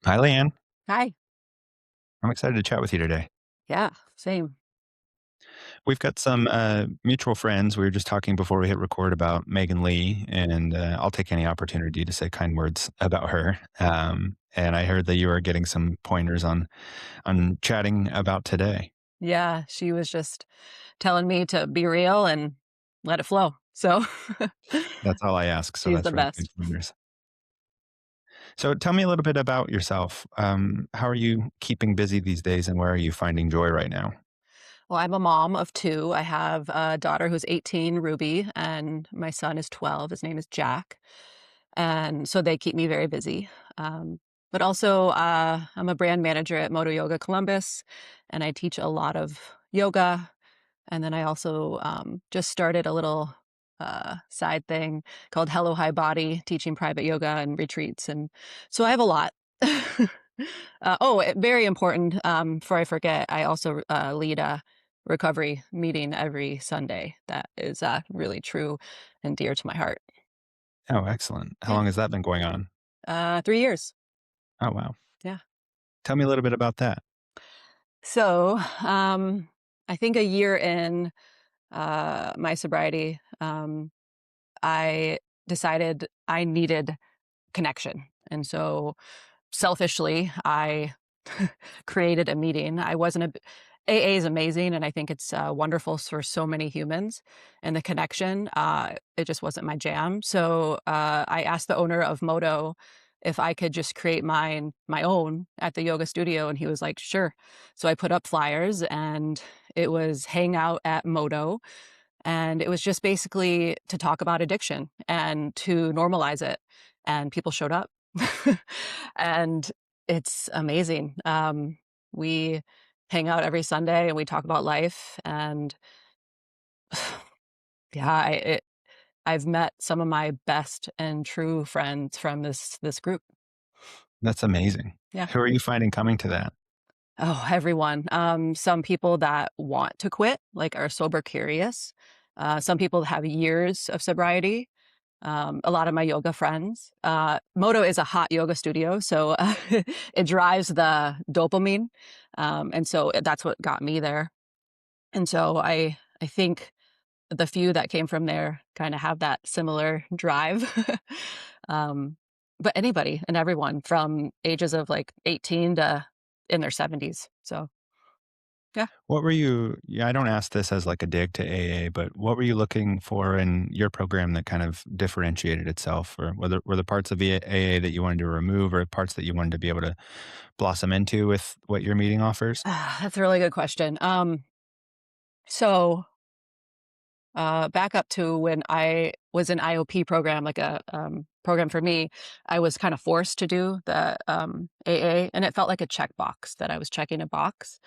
Hi, Lianne. Hi. I'm excited to chat with you today. Yeah, same. We've got some mutual friends. We were just talking before we hit record about Megan Lee, and I'll take any opportunity to say kind words about her. And I heard that you are getting some pointers on chatting about today. Yeah, she was just telling me to be real and let it flow. So That's all I ask. So she's the that's really good best. pointers. So tell me a little bit about yourself. How are you keeping busy these days, and where are you finding joy right now? Well, I'm a mom of two. I have a daughter who's 18, Ruby, and my son is 12. His name is Jack. And so they keep me very busy. But also, I'm a brand manager at Modo Yoga Columbus, and I teach a lot of yoga. And then I also just started a little side thing called Hello High Body, teaching private yoga and retreats. And so I have a lot. Very important, before I forget, I also lead a recovery meeting every Sunday. That is really true and dear to my heart. Oh, excellent. How Yeah. long has that been going on? 3 years. Oh, wow. Yeah. Tell me a little bit about that. So I think a year in my sobriety, I decided I needed connection. And so selfishly, I created a meeting. I wasn't a AA is amazing, and I think it's wonderful for so many humans. And the connection, it just wasn't my jam. So I asked the owner of Modo if I could just create my own at the yoga studio, and he was like, "Sure." So I put up flyers, and it was hang out at Modo, and it was just basically to talk about addiction and to normalize it. And people showed up. And it's amazing. We hang out every Sunday and we talk about life. And yeah, I've met some of my best and true friends from this group. That's amazing. Yeah. Who are you finding coming to that? Oh, everyone. Some people that want to quit, like are sober curious. Some people have years of sobriety. A lot of my yoga friends. Moto is a hot yoga studio, so it drives the dopamine, and so that's what got me there. And so I think the few that came from there kind of have that similar drive. um, but anybody and everyone from ages of like 18 to in their 70s. So yeah. What were you yeah, I don't ask this as like a dig to AA, but what were you looking for in your program that kind of differentiated itself? Or were there parts of AA that you wanted to remove or parts that you wanted to be able to blossom into with what your meeting offers? That's a really good question. So back up to when I was in IOP program, like a program for me, I was kind of forced to do the AA, and it felt like a checkbox that I was checking a box,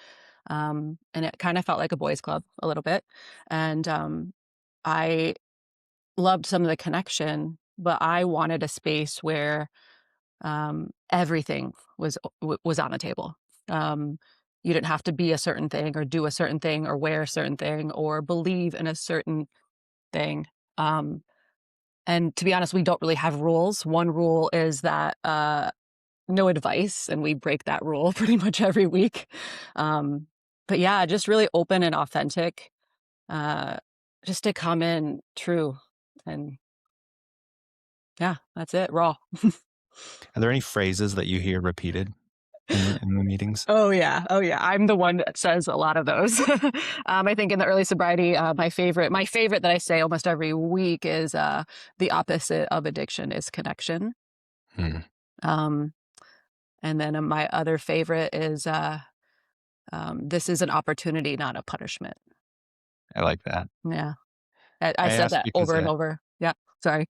and it kind of felt like a boys' club a little bit, and I loved some of the connection, but I wanted a space where everything was on the table. Um, you didn't have to be a certain thing or do a certain thing or wear a certain thing or believe in a certain thing. Um, and to be honest, we don't really have rules. One rule is that no advice, and we break that rule pretty much every week. Um, but yeah, just really open and authentic, uh, just to come in true. And yeah, that's it, raw. Are there any phrases that you hear repeated in the meetings? Oh yeah, oh yeah. I'm the one that says a lot of those. I think in the early sobriety, my favorite that I say almost every week is the opposite of addiction is connection. Hmm, Um, and then my other favorite is this is an opportunity, not a punishment. I like that. Yeah, I I said asked that because over and over. Yeah, sorry.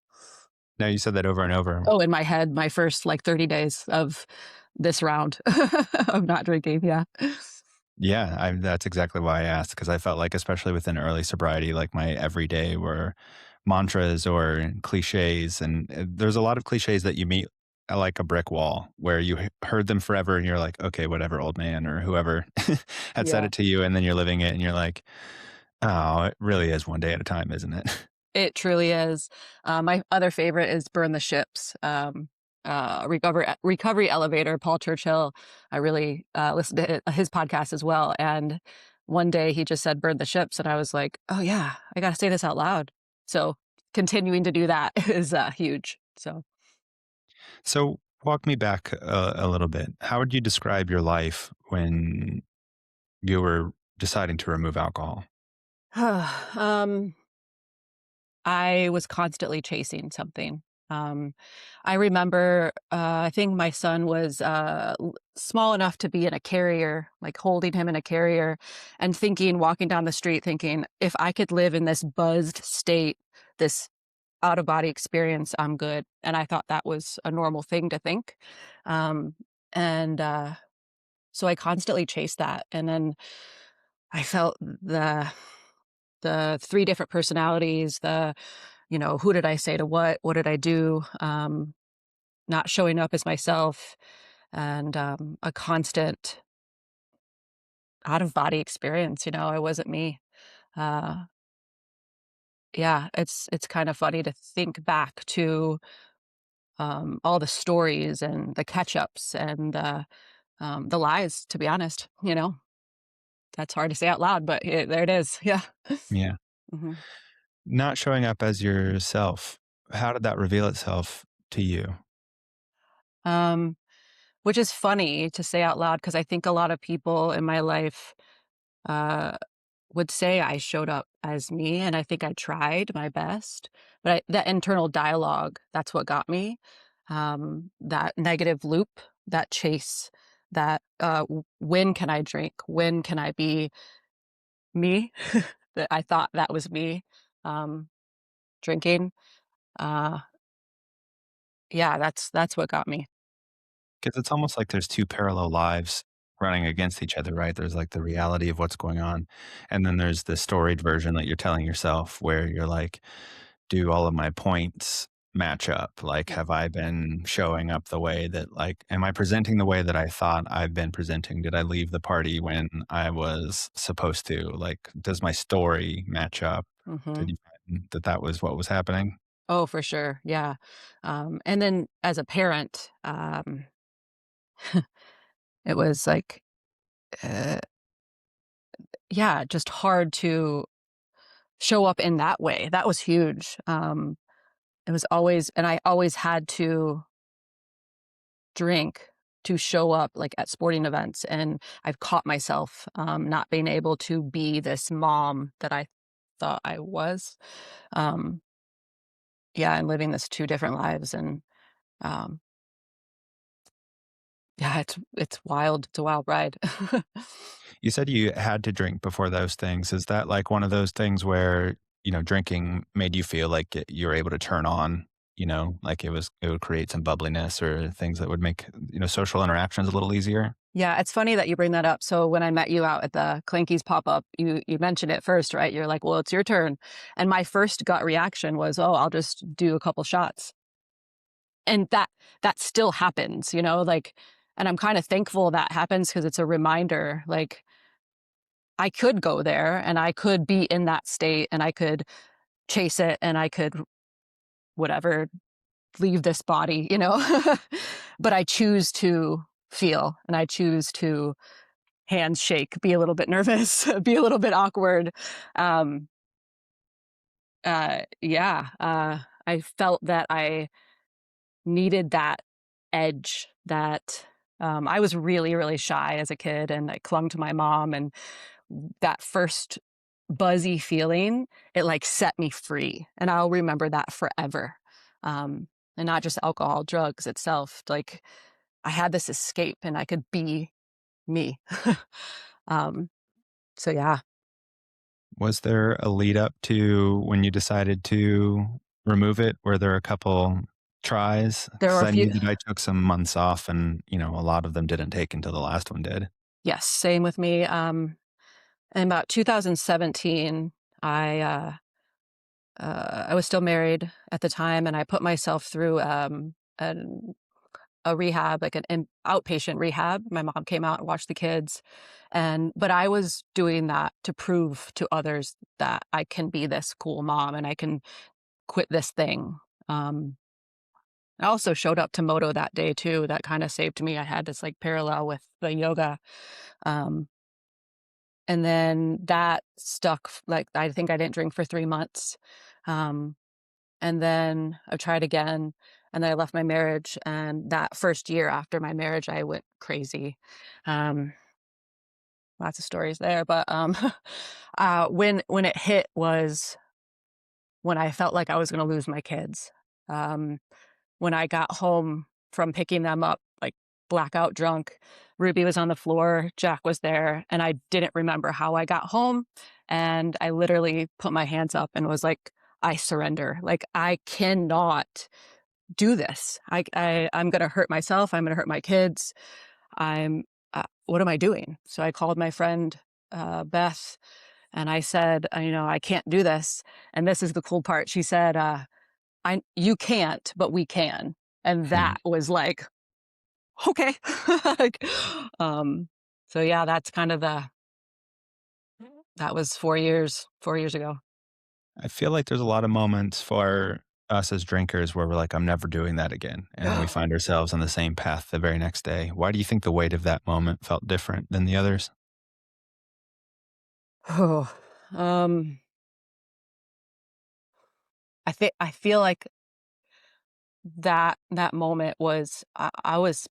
no, you said that over and over. Oh, in my head, my first like 30 days of this round of not drinking. Yeah, Yeah, that's exactly why I asked because I felt like, especially within early sobriety, like my everyday were mantras or cliches, and there's a lot of cliches that you meet like a brick wall where you heard them forever, and you're like, okay, whatever, old man or whoever had said yeah. it to you, and then you're living it, and you're like, oh, it really is one day at a time, isn't it? It truly is. My other favorite is burn the ships. recovery elevator, Paul Churchill. I really listened to his podcast as well. And one day he just said, "Burn the ships," and I was like, "Oh yeah, I got to say this out loud." So continuing to do that is huge. So, So walk me back a little bit. How would you describe your life when you were deciding to remove alcohol? um, I was constantly chasing something. Um, I remember, I think my son was small enough to be in a carrier, like holding him in a carrier, and thinking, walking down the street, thinking, if I could live in this buzzed state, this out of body experience, I'm good. And I thought that was a normal thing to think. Um, and so I constantly chased that. And then I felt the three different personalities, who did I say to what? What did I do? Not showing up as myself and a constant out of body experience. I wasn't me. Uh, yeah, it's kind of funny to think back to all the stories and the catch ups and the lies. To be honest, that's hard to say out loud, but there it is. Yeah. Yeah. hmm Not showing up as yourself, how did that reveal itself to you? Um, which is funny to say out loud because I think a lot of people in my life uh, would say I showed up as me, and I think I tried my best, but that internal dialogue, that's what got me. That negative loop, that chase, that when can I drink? When can I be me? That I thought that was me, um, drinking. Uh, yeah, that's what got me. Because it's almost like there's two parallel lives running against each other, right? There's like the reality of what's going on. And then there's the storied version that you're telling yourself where you're like, do all of my points match up? Like, have I been showing up the way that, like, am I presenting the way that I thought I've been presenting? Did I leave the party when I was supposed to? Like, does my story match up? hmm Did you find that that was what was happening? Oh, for sure. Yeah. And then as a parent, it was like, uh, yeah, just hard to show up in that way. That was huge. It was always, and I always had to drink to show up like at sporting events. And I've caught myself not being able to be this mom that I thought I was. Um, yeah, and living this two different lives. And um, yeah, it's wild. It's a wild ride. You said you had to drink before those things. Is that like one of those things where, drinking made you feel like you were able to turn on, like it would create some bubbliness or things that would make, social interactions a little easier? Yeah, it's funny that you bring that up. So when I met you out at the Clinkies pop-up, you mentioned it first, right? You're like, "Well, it's your turn." And my first gut reaction was, "Oh, I'll just do a couple shots." And that still happens, like, and I'm kind of thankful that happens because it's a reminder, like, I could go there and I could be in that state and I could chase it and I could whatever, leave this body, But I choose to feel and I choose to hands shake, be a little bit nervous, be a little bit awkward. Um, yeah, I felt that I needed that edge that I was really, really shy as a kid and I clung to my mom. And that first buzzy feeling, it like set me free. And I'll remember that forever. Um, and not just alcohol, drugs itself. Like I had this escape and I could be me. um, so yeah. Was there a lead up to when you decided to remove it? Were there a couple tries? There were Because a I few. knew that I took some months off and, a lot of them didn't take until the last one did. Yes, same with me. In about 2017, I was still married at the time, and I put myself through a rehab, like an outpatient rehab. My mom came out and watched the kids, but I was doing that to prove to others that I can be this cool mom and I can quit this thing. Um, I also showed up to Modo that day too. That kinda saved me. I had this, like, parallel with the yoga, um, and then that stuck like, I think I didn't drink for 3 months, um, and then I tried again, and then I left my marriage, and that first year after my marriage, I went crazy. Um, Lots of stories there, but, when it hit was when I felt like I was gonna lose my kids. Um, when I got home from picking them up, like, blackout drunk, Ruby was on the floor, Jack was there, and I didn't remember how I got home, and I literally put my hands up and was like, "I surrender. Like, I cannot do this. I'm gonna hurt myself, I'm gonna hurt my kids. I'm what am I doing?" So I called my friend, Beth, and I said, "You know, I can't do this." And this is the cool part. She said, "I you can't, but we can." And Hmm. that was like, "Okay." Like, um, so yeah, that's kind of the that was 4 years ago. I feel like there's a lot of moments for us as drinkers where we're like, I'm never doing that again. And then we find ourselves on the same path the very next day. Why do you think the weight of that moment felt different than the others? Oh, I feel like that moment was I was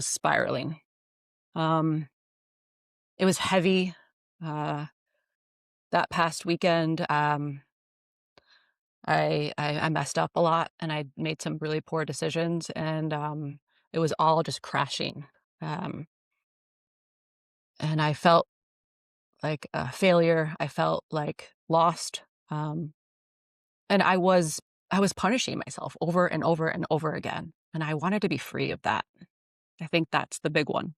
spiraling. Um, it was heavy. Uh, that past weekend, I messed up a lot and I made some really poor decisions, and it was all just crashing. Um, and I felt like a failure. I felt like lost. Um, and I was punishing myself over and over and over again. And I wanted to be free of that. I think that's the big one.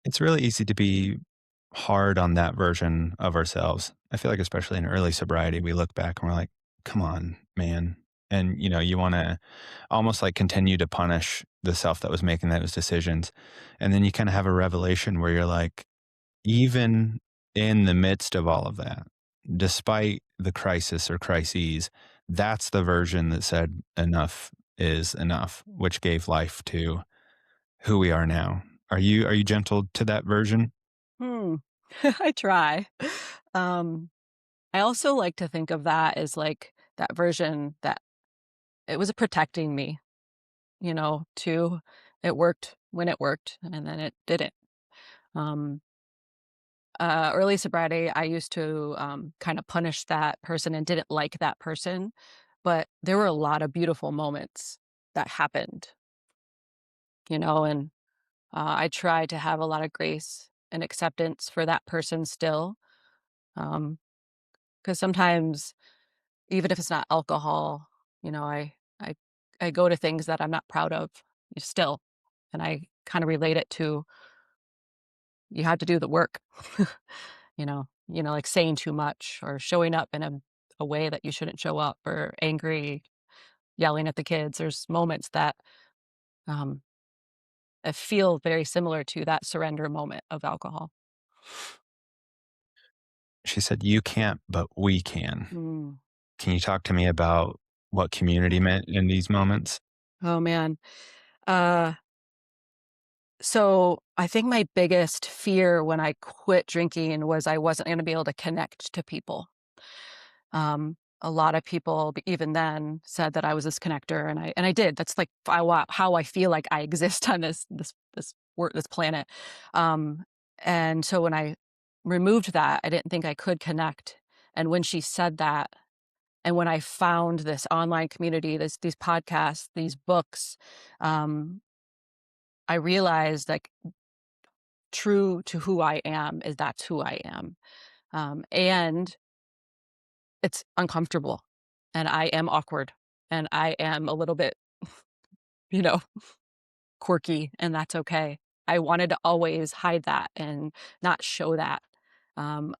It's really easy to be hard on that version of ourselves. I feel like, especially in early sobriety, we look back and we're like, come on, man. And, you want to almost like continue to punish the self that was making those decisions. And then you kind of have a revelation where you're like, even in the midst of all of that, despite the crisis or crises, that's the version that said enough is enough, which gave life to who we are now. Are you gentle to that version? Hmm. I try. Um, I also like to think of that as like that version that it was protecting me, you know, too. It worked when it worked, and then it didn't. Um, Early sobriety, I used to kind of punish that person and didn't like that person, but there were a lot of beautiful moments that happened, you know, and I try to have a lot of grace and acceptance for that person still. Because sometimes, even if it's not alcohol, you know, I go to things that I'm not proud of still, and I kind of relate it to you had to do the work. Like saying too much or showing up in a way that you shouldn't show up or angry, yelling at the kids. There's moments that um, feel very similar to that surrender moment of alcohol. She said, "You can't, but we can." Mm. Can you talk to me about what community meant in these moments? Oh man. Uh, so I think my biggest fear when I quit drinking was I wasn't going to be able to connect to people. A lot of people, even then, said that I was this connector, and I did. That's like how I feel like I exist on this planet. Um, and so when I removed that, I didn't think I could connect. And when she said that, and when I found this online community, these podcasts, these books, um, I realized like true to who I am is that's who I am, and it's uncomfortable, and I am awkward, and I am a little bit, you know, quirky, and that's okay. I wanted to always hide that and not show that. Um,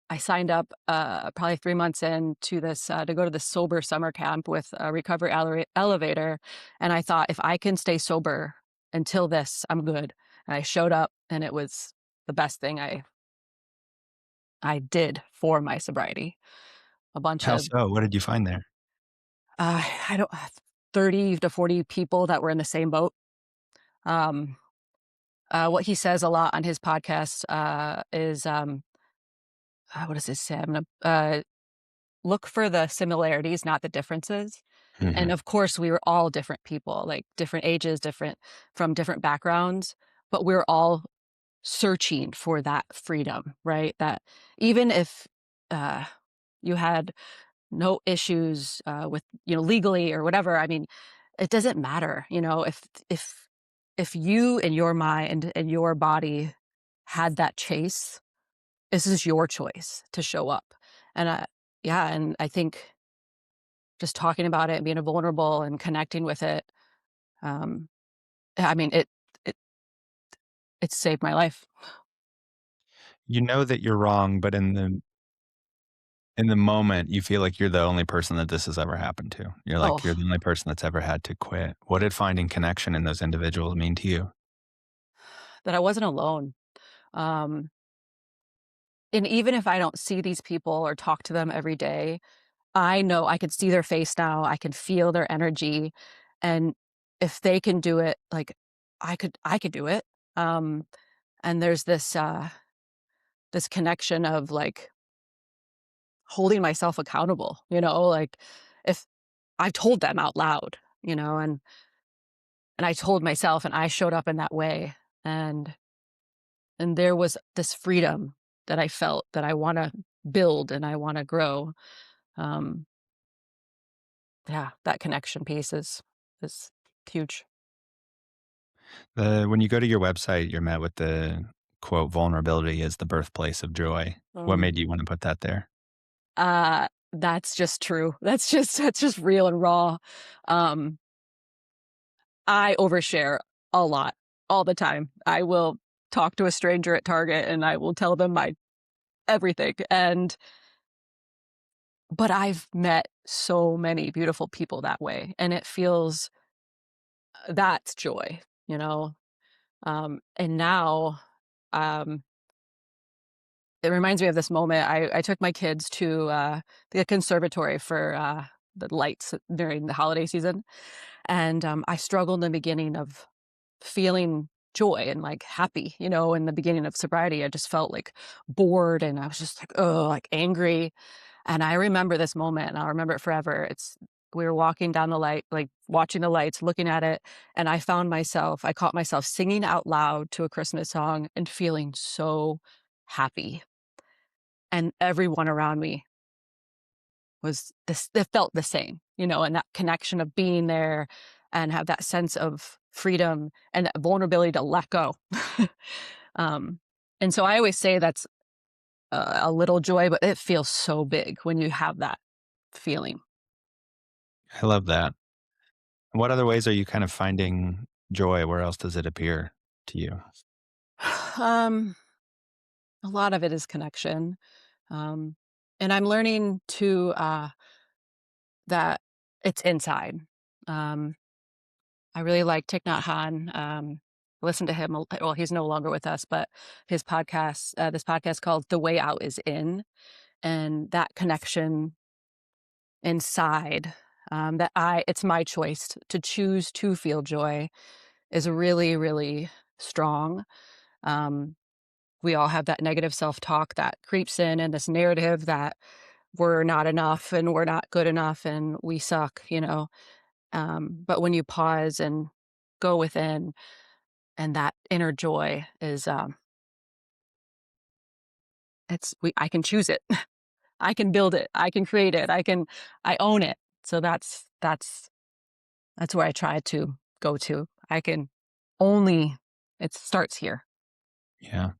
I signed up, probably 3 months in to this, to go to the sober summer camp with a recovery elevator, and I thought, "If I can stay sober until this, I'm good." And I showed up, and it was the best thing I did for my sobriety. A bunch How of so? What did you find there? I don't 30 to 40 people that were in the same boat. Um, what he says a lot on his podcast, is, what does it say? I'm gonna, look for the similarities, not the differences. And Mhm. of course, we were all different people, like different ages, different from different backgrounds, but we're all searching for that freedom, right? That even if uh, you had no issues with, legally or whatever, I mean, it doesn't matter, if you and your mind and your body had that chase, this is your choice to show up. And yeah, and I think just talking about it and being vulnerable and connecting with it, um, I mean, it it saved my life. You know that you're wrong, but in the moment, you feel like you're the only person that this has ever happened to. You're like, you're Oh, the only person that's ever had to quit. What did finding connection in those individuals mean to you? that I wasn't alone. Um, and even if I don't see these people or talk to them every day, I know I can see their face now. I can feel their energy, and if they can do it, like I could do it. Um, and there's this connection of like holding myself accountable. Like if I've told them out loud, and I told myself, and I showed up in that way, and there was this freedom that I felt that I want to build and I want to grow. Um, yeah, that connection piece is huge. When you go to your website, you're met with the quote, vulnerability is the birthplace of joy. What Um, made you want to put that there? that's just true. That's just real and raw. Um, I overshare a lot all the time. I will talk to a stranger at Target and I will tell them my everything. But I've met so many beautiful people that way, and it feels that's joy, you know? And now, um, it reminds me of this moment. I took my kids to, the conservatory for, the lights during the holiday season, and, I struggled in the beginning of feeling joy and, like, happy, in the beginning of sobriety. I just felt, like, bored, and I was just like, oh, like, angry. And I remember this moment, and I'll remember it forever. We were walking down the light, like watching the lights, looking at it, and I caught myself singing out loud to a Christmas song and feeling so happy. And everyone around me it felt the same, and that connection of being there and have that sense of freedom and that vulnerability to let go. um, and so I always say that's a little joy, but it feels so big when you have that feeling. I love that. What other ways are you kind of finding joy? Where else does it appear to you? Um, a lot of it is connection. Um, and I'm learning that it's inside. Um, I really like Thich Nhat Hanh. Listen to him. Well, he's no longer with us, but this podcast called "The Way Out Is In," and that connection inside. It's my choice to choose to feel joy is really, really strong. Um, we all have that negative self-talk that creeps in and this narrative that we're not enough and we're not good enough and we suck. But when you pause and go within, and that inner joy is I can choose it. I can build it. I can create it. I own it. So that's where I try to go to. I can only it starts here. Yeah.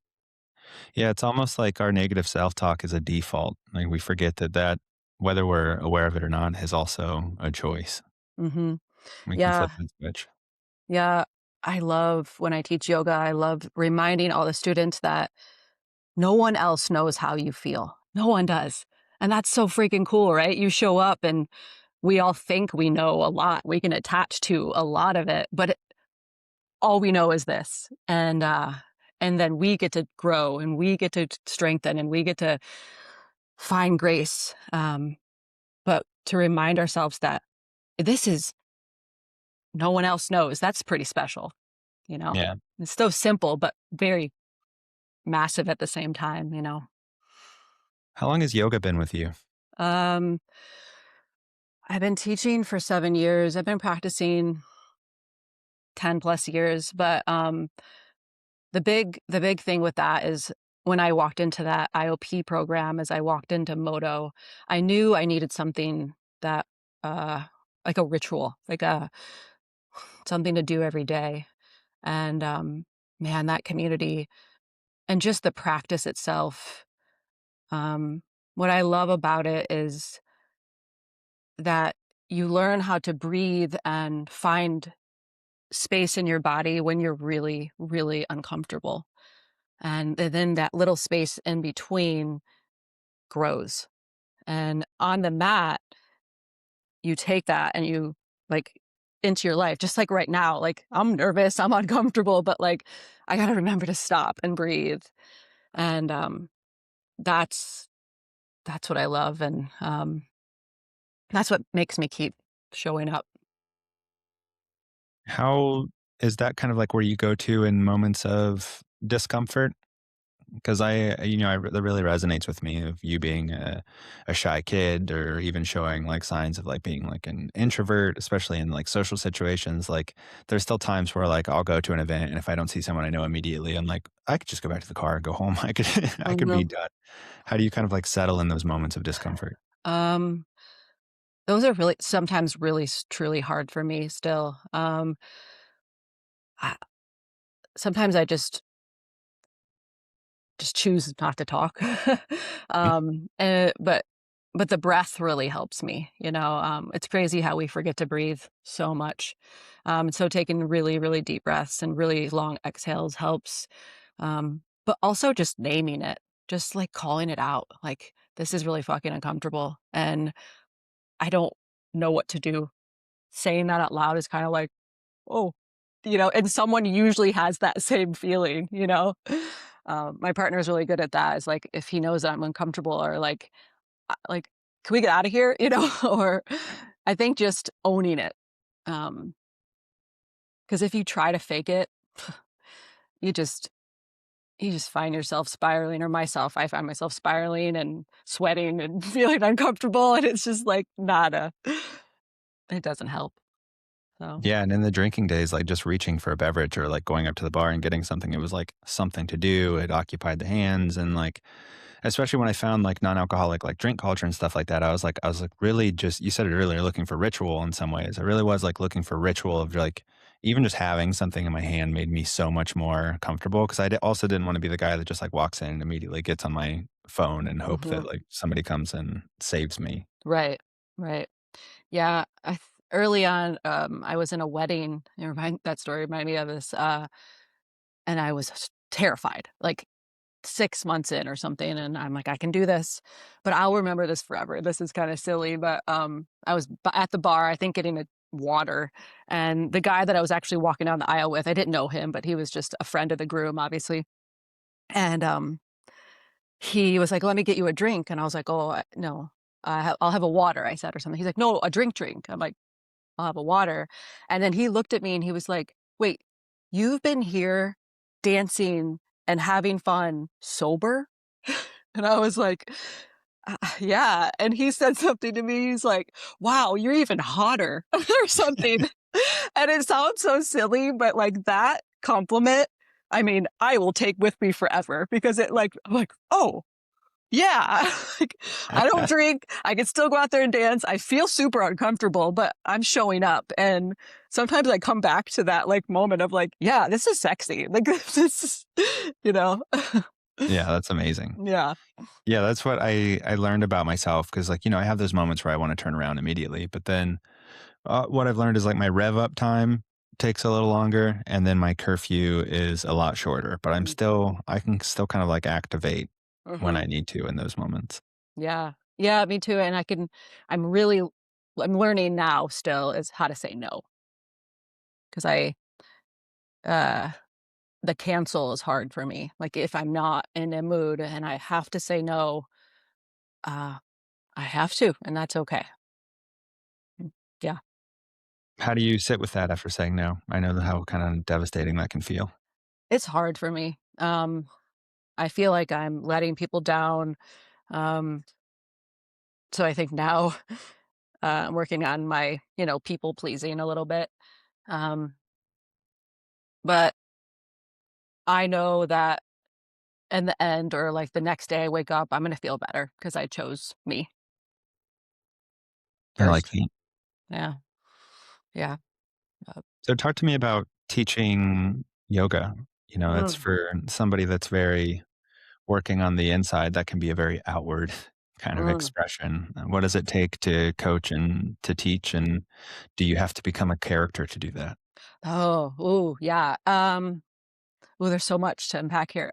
Yeah, it's almost like our negative self-talk is a default. Like we forget that whether we're aware of it or not is also a choice. Mhm. We can Yeah. flip that switch. Yeah. I love when I teach yoga, I love reminding all the students that no one else knows how you feel. No one does. And that's so freaking cool, right? You show up and we all think we know a lot. We can attach to a lot of it, but all we know is this. And then we get to grow and we get to strengthen and we get to find grace. But to remind ourselves that this is no one else knows. That's pretty special, you know? Yeah. It's so simple, but very massive at the same time, you know? How long has yoga been with you? Um, I've been teaching for 7 years. I've been practicing 10 plus years, but, the big thing with that is when I walked into that IOP program, as I walked into Modo, I knew I needed something that, uh like a ritual, like a something to do every day, and, man, that community and just the practice itself, um, what I love about it is that you learn how to breathe and find space in your body when you're really, really uncomfortable. And then that little space in between grows. And on the mat, you take that and you like into your life, just like right now. Like I'm nervous, I'm uncomfortable, but like I got to remember to stop and breathe. And that's that's what I love. And that's what makes me keep showing up. How is that kind of like where you go to in moments of discomfort? Because that really resonates with me of you being a shy kid or even showing like signs of like being like an introvert, especially in like social situations. Like there's still times where like I'll go to an event and if I don't see someone I know immediately, I'm like, I could just go back to the car and go home. I could, I could be Mhm. done. How do you kind of like settle in those moments of discomfort? Um, those are really sometimes really truly hard for me still. I, sometimes I just choose not to talk. Mm. But the breath really helps me, you know? It's crazy how we forget to breathe so much. So taking really, really deep breaths and really long exhales helps. But also just naming it, just like calling it out, like, "This is really fucking uncomfortable, and I don't know what to do." Saying that out loud is kinda like, "Oh," and someone usually has that same feeling, you know? My partner is really good at that. Is like, if he knows that I'm uncomfortable or like, "Can we get out of here?" Or I think just owning it. Because if you try to fake it, you just you just find yourself spiraling or myself, I find myself spiraling and sweating and feeling uncomfortable, and it's just like not a it doesn't help, so Yeah, and in the drinking days, like just reaching for a beverage or like going up to the bar and getting something, it was like something to do. It occupied the hands and like especially when I found like non-alcoholic like drink culture and stuff like that, I was like really just you said it earlier, looking for ritual in some ways. I really was like looking for ritual of like even just having something in my hand made me so much more comfortable because also didn't want to be the guy that just like walks in and immediately gets on my phone and hope that mhm. like somebody comes and saves me. Right, right. Yeah, early on, I was in a wedding, that story reminded me of this, and I was terrified, like 6 months in or something, and I'm like, "I can do this," but I'll remember this forever. This is kinda silly, but, I was at the bar, I think getting a water, and the guy that I was actually walking down the aisle with, I didn't know him, but he was just a friend of the groom, obviously, and, he was like, "Let me get you a drink," and I was like, "Oh, no, I'll have a water," I said, or something. He's like, "No, a drink." I'm like, "I'll have a water." And then he looked at me and he was like, "Wait, you've been here dancing and having fun sober?" And I was like, Yeah." And he said something to me. He's like, "Wow, you're even hotter," or something. And it sounds so silly, but like that compliment, I mean, I will take with me forever because I'm like, "Oh, yeah." Like, I don't drink, I can still go out there and dance, I feel super uncomfortable, but I'm showing up, and sometimes I come back to that, like, moment of, like, "Yeah, this is sexy." Like, this is you know? Yeah, that's amazing. Yeah. Yeah, that's what I learned about myself because, like, I have those moments where I wanna turn around immediately, but then, what I've learned is, like, my rev up time takes a little longer, and then my curfew is a lot shorter, but I can still kind of, like, activate when I Mhm. need to in those moments. Yeah. Yeah, me too, and I'm really I'm learning now still is how to say no, 'cause uh the cancel is hard for me. Like, if I'm not in a mood and I have to say no, uh, I have to, and that's okay. Mm, yeah. How do you sit with that after saying no? I know how kind of devastating that can feel. It's hard for me. I feel like I'm letting people down. Um, so I think now I'm working on my, people pleasing a little bit. Um, but I know that in the end or like the next day I wake up, I'm going to feel better because I chose me I like first. that. Yeah. Yeah. Uh, So talk to me about teaching yoga. You know, it's mm, for somebody that's very working on the inside, that can be a very outward kind of mm. expression. What does it take to coach and to teach? And do you have to become a character to do that? Oh, ooh, yeah. There's so much to unpack here.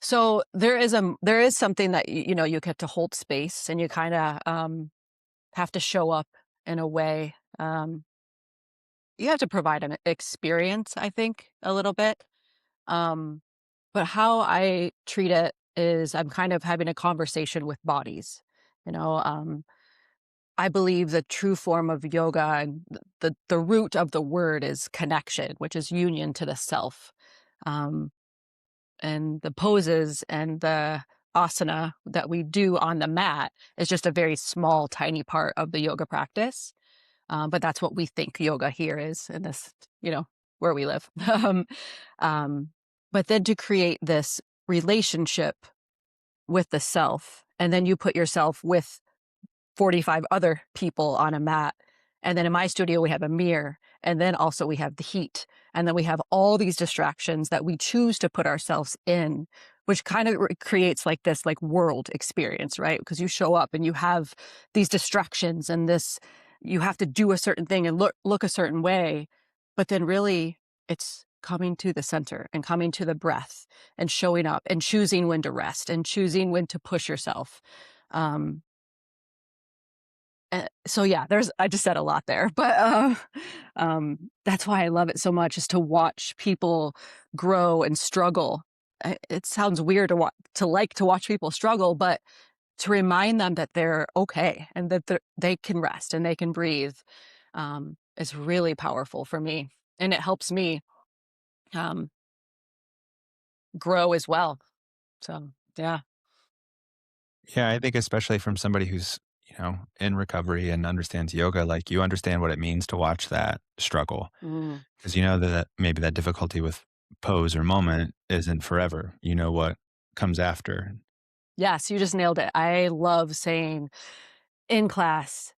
So there is something that you get to hold space and you kind of have to show up in a way. You have to provide an experience, I think, a little bit. Um, but how I treat it is I'm kind of having a conversation with bodies. You know, I believe the true form of yoga and the root of the word is connection, which is union to the self. Um, and the poses and the asana that we do on the mat is just a very small, tiny part of the yoga practice. But that's what we think yoga here is in this, you know, where we live. Um, but then to create this relationship with the self, and then you put yourself with 45 other people on a mat. And then in my studio, we have a mirror. And then also we have the heat. And then we have all these distractions that we choose to put ourselves in, which kind of creates like this like world experience, right? Because you show up and you have these distractions and this, you have to do a certain thing and look a certain way. But then really it's coming to the center and coming to the breath and showing up and choosing when to rest and choosing when to push yourself. Um, so yeah, there's I just said a lot there, but, that's why I love it so much is to watch people grow and struggle. It sounds weird to watch people struggle, but to remind them that they're okay and that they can rest and they can breathe, is really powerful for me, and it helps me, um, grow as well. So, yeah. Yeah, I think especially from somebody who's, in recovery and understands yoga, like you understand what it means to watch that struggle Mm. because you know that maybe that difficulty with pose or moment isn't forever. You know what comes after. Yes, you just nailed it. I love saying in class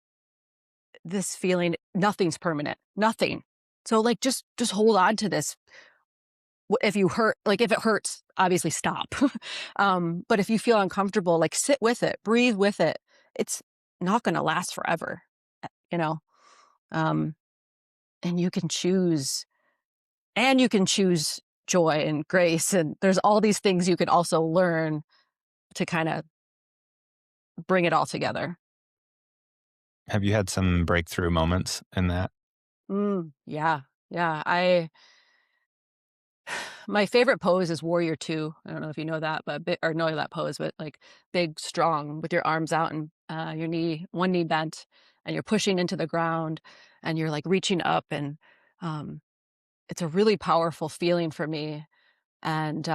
this feeling nothing's permanent, nothing. So, like, just hold on to this. If you hurt like, if it hurts, obviously stop. But if you feel uncomfortable, like, sit with it, breathe with it. It's not gonna last forever, you know? Um, and you can choose joy and grace, and there's all these things you can also learn to kinda bring it all together. Have you had some breakthrough moments in that? Yeah, yeah, my favorite pose is Warrior Two. I don't know if you know that, but or know that pose, but like big, strong, with your arms out and your one knee bent, and you're pushing into the ground, and you're like reaching up, and um, it's a really powerful feeling for me. And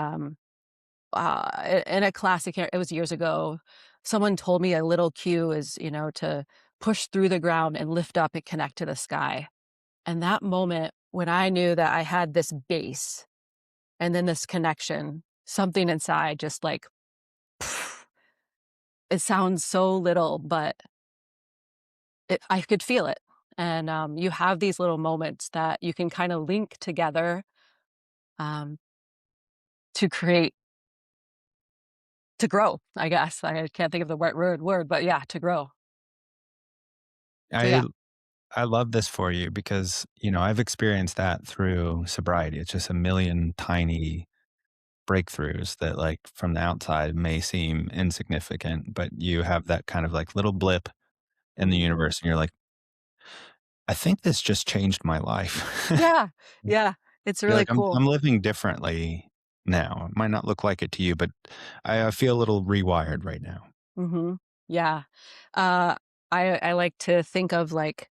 in a classic, it was years ago. Someone told me a little cue is, to push through the ground and lift up and connect to the sky. And that moment when I knew that I had this base and then this connection, something inside just like, it sounds so little, but I could feel it. And you have these little moments that you can kind of link together um, to create, to grow, I guess. I can't think of the right word, but yeah, to grow. So I yeah. I love this for you because, I've experienced that through sobriety. It's just a million tiny breakthroughs that like from the outside may seem insignificant, but you have that kind of like little blip in the Mhm. universe and you're like, I think this just changed my life. Yeah. Yeah. It's You're really like, cool. I'm living differently now. It might not look like it to you, but I feel a little rewired right now. Yeah. Uh, I like to think of like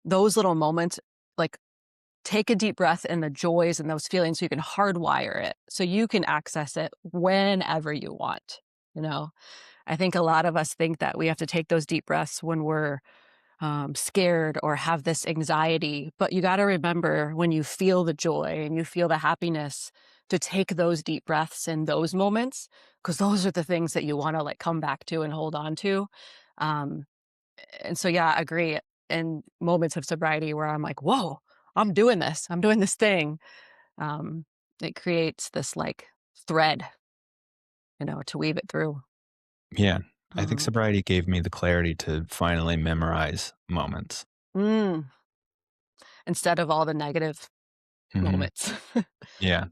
those little moments, like, take a deep breath in the joys and those feelings so you can hardwire it, so you can access it whenever you want, you know? I think a lot of us think that we have to take those deep breaths when we're scared or have this anxiety. But you got to remember when you feel the joy and you feel the happiness to take those deep breaths in those moments, because those are the things that you want to like come back to and hold on to. Um, and so, yeah, I agree. In moments of sobriety where I'm like, whoa, I'm doing this thing. Um, it creates this like thread, to weave it through. Yeah. I think Mhm. sobriety gave me the clarity to finally memorize moments. Mm, instead of all the negative Mhm. moments. Yeah.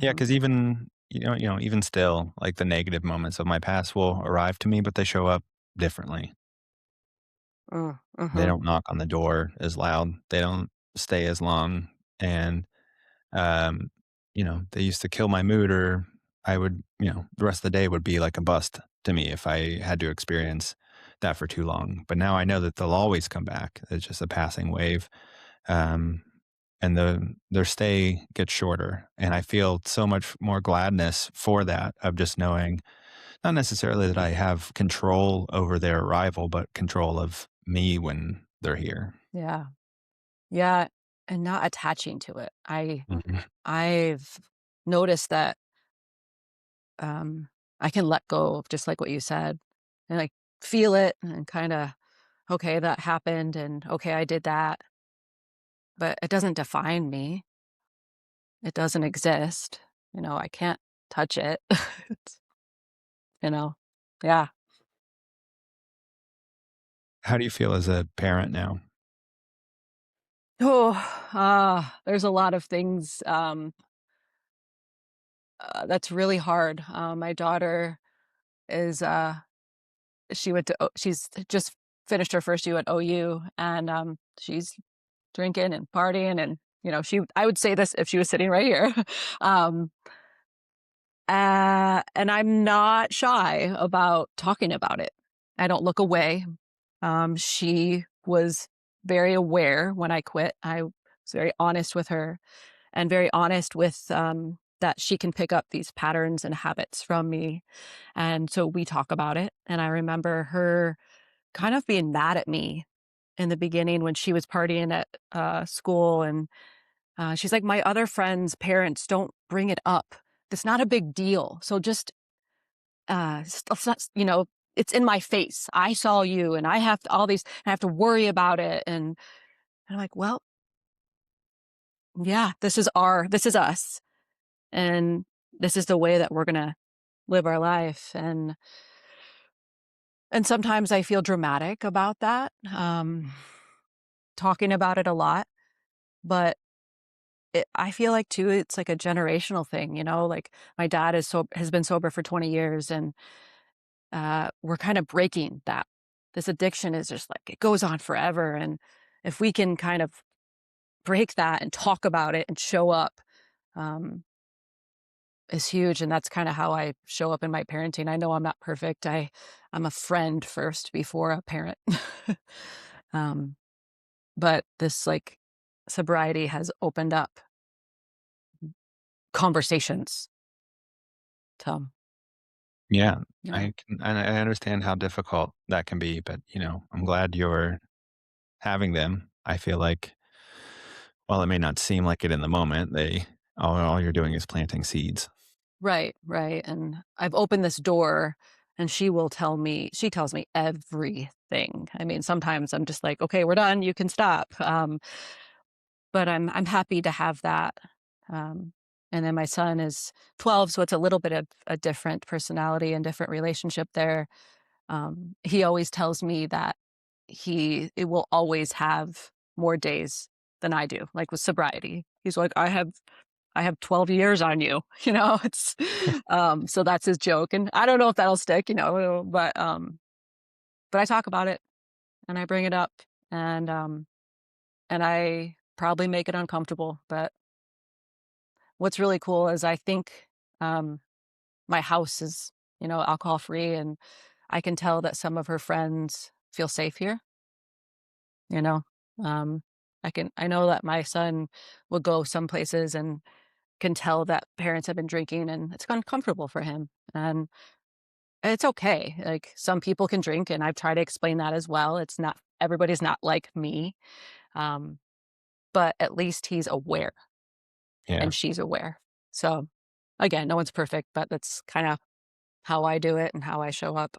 Yeah, Mhm. because even, even still, like, the negative moments of my past will arrive to me, but they show up differently. They Mhm. don't knock on the door as loud. They don't stay as long, and, um, they used to kill my mood, or I would, the rest of the day would be like a bust to me if I had to experience that for too long. But now I know that they'll always come back. It's just a passing wave. Um, and their stay gets shorter, and I feel so much more gladness for that, of just knowing, not necessarily that I have control over their arrival, but control of me when they're here. Yeah. Yeah, and not attaching to it. Mhm. I've noticed that, um, I can let go of just like what you said, and, like, feel it and kinda, "Okay, that happened," and, "Okay, I did that," but it doesn't define me. It doesn't exist. I can't touch it. It's you know? Yeah. How do you feel as a parent now? Oh, there's a lot of things, that's really hard. My daughter is, she's just finished her first year at OU, and, she's drinking and partying, and, I would say this if she was sitting right here. Um, and I'm not shy about talking about it. I don't look away. She was very aware when I quit. I was very honest with her and very honest with, that she can pick up these patterns and habits from me, and so we talk about it, and I remember her kind of being mad at me in the beginning when she was partying at, school, and, she's like, "My other friends' parents don't bring it up. It's not a big deal, so just, it's not it's in my face. I saw you, and I have all these I have to worry about it," and I'm like, "Well, yeah, this is us, and this is the way that we're gonna live our life," and sometimes I feel dramatic about that, talking about it a lot, but I feel like too, it's like a generational thing, like my dad has been sober for 20 years, and we're kind of breaking that. This addiction is just like it goes on forever. And if we can kind of break that and talk about it and show up, um, is huge. And that's kind of how I show up in my parenting. I know I'm not perfect. I'm a friend first before a parent. um, but this like sobriety has opened up conversations. So Yeah, yeah. I understand how difficult that can be, but, I'm glad you're having them. I feel like, while it may not seem like it in the moment, all you're doing is planting seeds. Right, right, and I've opened this door, and she tells me everything. I mean, sometimes I'm just like, "Okay, we're done, you can stop," but I'm happy to have that, and then my son is 12, so it's a little bit of a different personality and different relationship there. He always tells me that he it will always have more days than I do, like with sobriety. He's like, I have 12 years on you, it's, so that's his joke. And I don't know if that'll stick, but I talk about it and I bring it up and I probably make it uncomfortable. But what's really cool is I think, um, my house is, alcohol free, and I can tell that some of her friends feel safe here, you know? Um, I know that my son will go some places and can tell that parents have been drinking and it's uncomfortable for him. And it's okay. Like some people can drink and I've tried to explain that as well. It's not everybody's not like me. Um, but at least he's aware Yeah. and she's aware. So again, no one's perfect, but that's kind of how I do it and how I show up.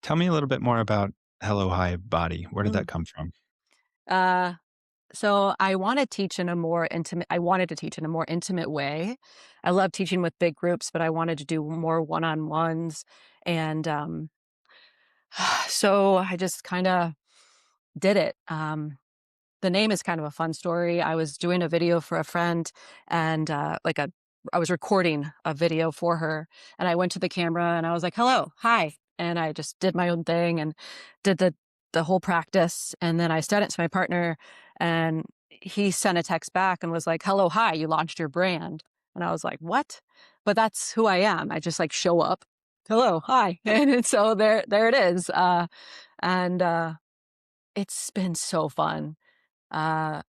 Tell me a little bit more about Hello Hi Body. Where did that Mm. come from? Uh, so I wanted to teach in a more intimate way. I love teaching with big groups, but I wanted to do more one-on-ones. And so I just kind of did it. The name is kind of a fun story. I was doing a video for a friend and I was recording a video for her and I went to the camera and I was like, "Hello, hi." And I just did my own thing and did the whole practice and then I sent it to my partner and he sent a text back and was like, "Hello, hi, you launched your brand." And I was like, "What?" But that's who I am. I just like show up. "Hello, hi." And so there it is. And It's been so fun. Uh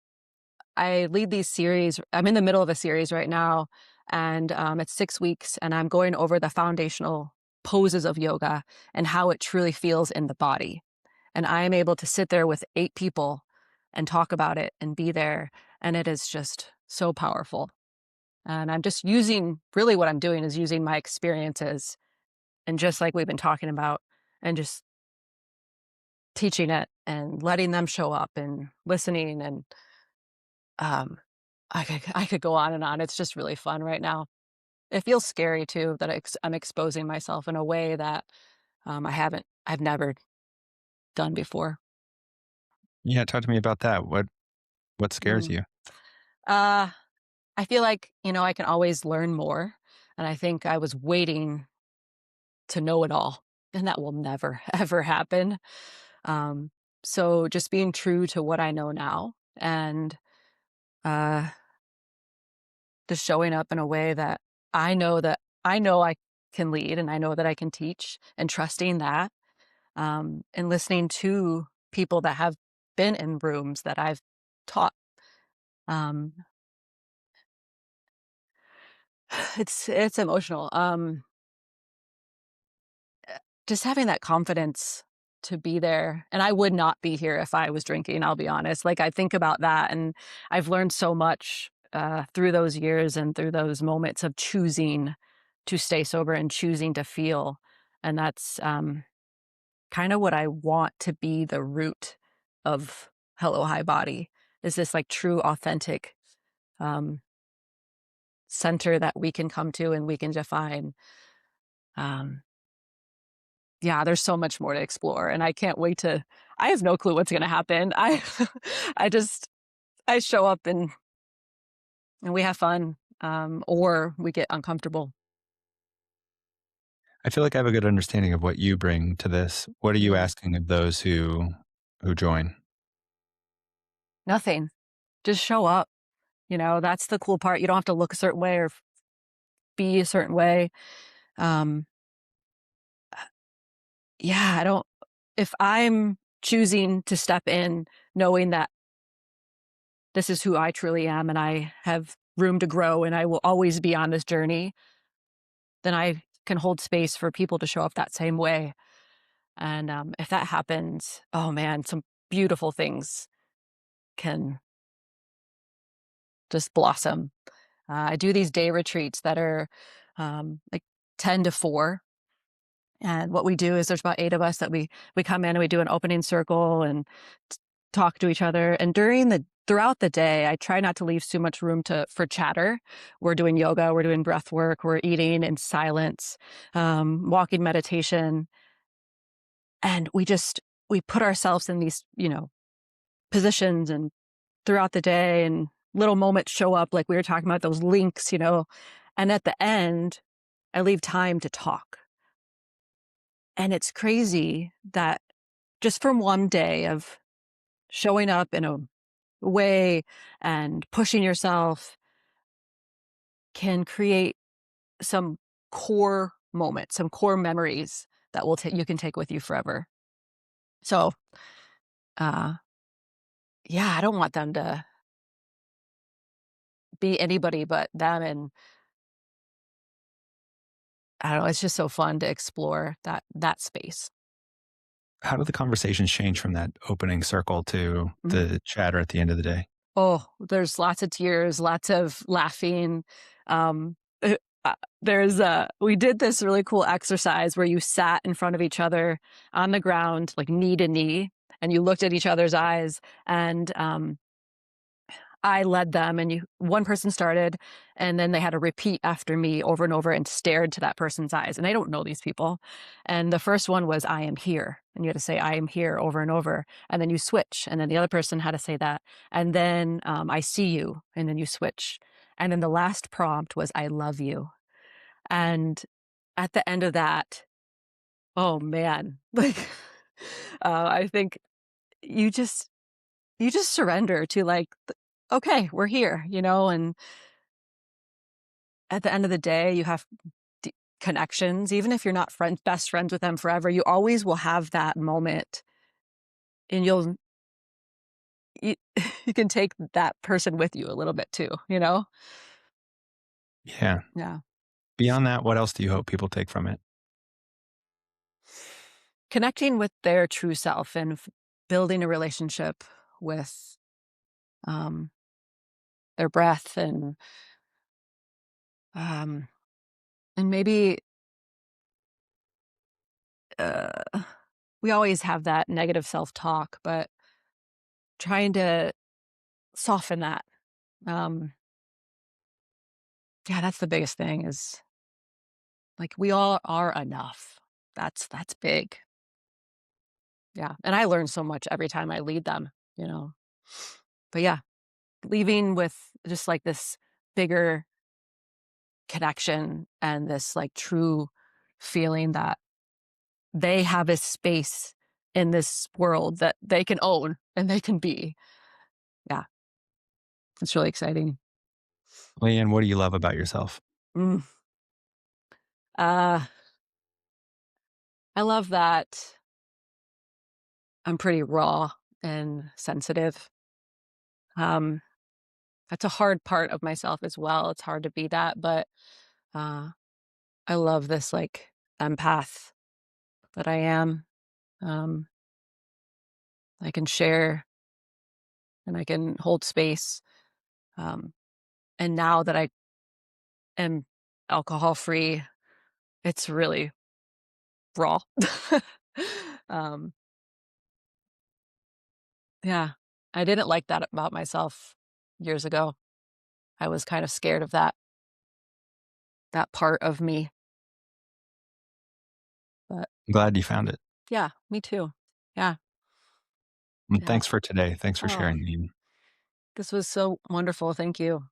I lead these series. I'm in the middle of a series right now, and it's 6 weeks, and I'm going over the foundational poses of yoga and how it truly feels in the body. And I am able to sit there with 8 people and talk about it and be there, and it is just so powerful. And I'm just using really what I'm doing is using my experiences and just like we've been talking about, and just teaching it and letting them show up and listening and um, I could go on and on. It's just really fun right now. It feels scary too that I'm exposing myself in a way that I've never done before. Yeah, talk to me about that. What scares Mm. you? Uh, I feel like I can always learn more, and I think I was waiting to know it all, and that will never ever happen. Um, so just being true to what I know now, and uh, just showing up in a way that I know I can lead, and I know that I can teach, and trusting that and listening to people that have been in rooms that I've taught. Um, it's emotional. Just having that confidence to be there, and I would not be here if I was drinking. I'll be honest. Like I think about that, and I've learned so much through those years and through those moments of choosing to stay sober and choosing to feel, and that's kind of what I want to be the root of Hello High Body is this like true authentic um center that we can come to and we can define. Um yeah, there's so much more to explore and I can't wait to I have no clue what's going to happen. I I just I show up and we have fun or we get uncomfortable. I feel like I have a good understanding of what you bring to this. What are you Mm, asking of those who join? nothing. Just show up. That's the cool part. You don't have to look a certain way or be a certain way. Um Yeah, I don't if I'm choosing to step in knowing that this is who I truly am and I have room to grow and I will always be on this journey, then I can hold space for people to show up that same way. And if that happens, oh man, some beautiful things can just blossom. I do these day retreats that are like 10 to 4. And what we do is there's about 8 of us that we come in and we do an opening circle and t talk to each other, and throughout the day, I try not to leave too much room to for chatter. We're doing yoga, we're doing breath work, we're eating in silence, walking meditation, and we put ourselves in these, positions and throughout the day, and little moments show up, like we were talking about those links, and at the end, I leave time to talk. And it's crazy that just from one day of showing up in a way and pushing yourself can create some core moments, some core memories that you can take with you forever. So Uh, yeah, I don't want them to be anybody but them, and I don't know, it's just so fun to explore that space. How do the conversations change from that opening circle to Mhm. the chatter at the end of the day? Oh, there's lots of tears, lots of laughing. Uh, there's we did this really cool exercise where you sat in front of each other on the ground, like knee to knee, and you looked at each other's eyes. And I led them, and one person started, and then they had to repeat after me over and over and stared to that person's eyes. And I don't know these people. And the first one was, I am here. And you had to say, I am here over and over. And then you switch. And then the other person had to say that. And then I see you. And then you switch. And then the last prompt was, I love you. And at the end of that, oh man, like, I think you just, you just surrender to like, okay, we're here, and at the end of the day, you have connections, even if you're not best friends with them forever, you always will have that moment, and you, you can take that person with you a little bit too. Yeah. Yeah. Beyond that, what else do you hope people take from it? Connecting with their true self and building a relationship with um, their breath, um, and maybe uh, we always have that negative self talk, but trying to soften that. Um, yeah, that's the biggest thing is like, we all are enough. That's big. Yeah, and I learn so much every time I lead them. But yeah, leaving with just, like, this bigger connection and this, like, true feeling that they have a space in this world that they can own and they can be. Yeah, it's really exciting. Lianne, what do you love about yourself? Mm. Uh, I love that I'm pretty raw and sensitive. Um That's a hard part of myself as well. It's hard to be that, but, uh, I love this, like, empath that I am. Um, I can share and I can hold space. Um, and now that I am alcohol free, it's really raw. Um, yeah, I didn't like that about myself years ago. I was kind of scared of that part of me, but I'm glad you found it. yeah, me too. Yeah, And yeah. thanks for today. Thanks for Oh, sharing, Liam. this was so wonderful. Thank you.